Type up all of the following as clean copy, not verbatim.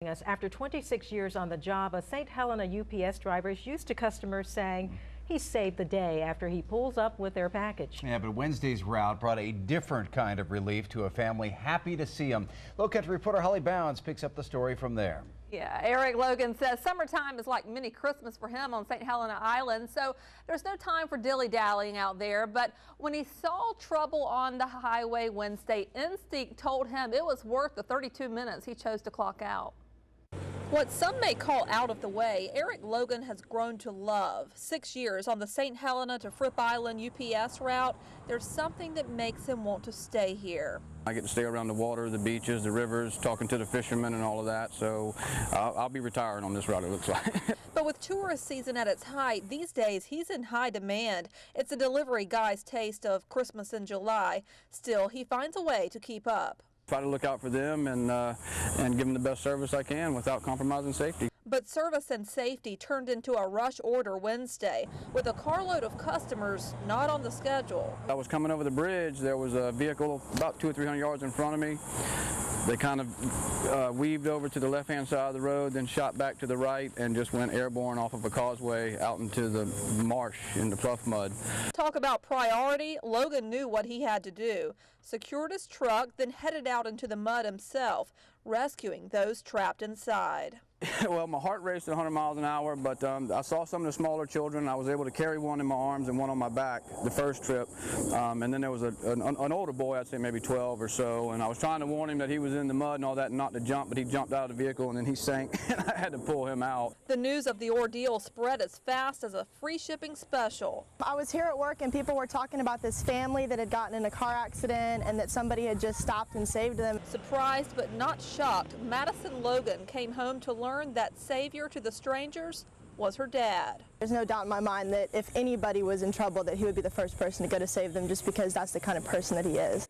joining us. After 26 years on the job, a St. Helena UPS driver is used to customers saying he saved the day after he pulls up with their package. Yeah, but Wednesday's route brought a different kind of relief to a family happy to see him. Low-Country reporter Holly Bounds picks up the story from there. Yeah, Eric Logan says summertime is like mini Christmas for him on St. Helena Island, so there's no time for dilly-dallying out there. But when he saw trouble on the highway Wednesday, instinct told him it was worth the 32 minutes he chose to clock out. What some may call out of the way, Eric Logan has grown to love. 6 years on the St. Helena to Fripp Island UPS route, there's something that makes him want to stay here. I get to stay around the water, the beaches, the rivers, talking to the fishermen and all of that, so I'll be retiring on this route, it looks like. But with tourist season at its height, these days he's in high demand. It's a delivery guy's taste of Christmas in July. Still, he finds a way to keep up. Try to look out for them and give them the best service I can without compromising safety. But service and safety turned into a rush order Wednesday with a carload of customers not on the schedule. I was coming over the bridge. There was a vehicle about 200 or 300 yards in front of me. They kind of weaved over to the left-hand side of the road, then shot back to the right and just went airborne off of a causeway out into the marsh in the pluff mud. Talk about priority. Logan knew what he had to do. Secured his truck, then headed out into the mud himself, rescuing those trapped inside. Well, my heart raced at 100 miles an hour, but I saw some of the smaller children. I was able to carry one in my arms and one on my back the first trip. And then there was an older boy, I'd say maybe 12 or so, and I was trying to warn him that he was in the mud and all that and not to jump, but he jumped out of the vehicle and then he sank and I had to pull him out. The news of the ordeal spread as fast as a free shipping special. I was here at work and people were talking about this family that had gotten in a car accident and that somebody had just stopped and saved them. Surprised but not shocked, Madison Logan came home to learn that savior to the strangers was her dad. There's no doubt in my mind that if anybody was in trouble that he would be the first person to go to save them, just because that's the kind of person that he is.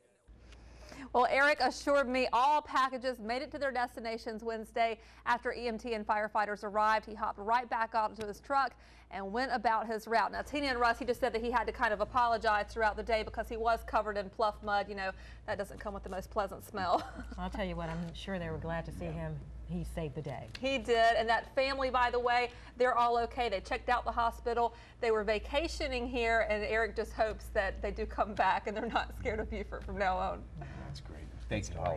Well, Eric assured me all packages made it to their destinations Wednesday. After EMT and firefighters arrived, he hopped right back onto his truck and went about his route. Now, Tina and Russ, he just said that he had to kind of apologize throughout the day because he was covered in pluff mud. You know, that doesn't come with the most pleasant smell. I'll tell you what, I'm sure they were glad to see him. He saved the day. He did, and that family, by the way, they're all okay. They checked out the hospital. They were vacationing here, and Eric just hopes that they do come back and they're not scared of Buford from now on. That's great. Thanks, Holly.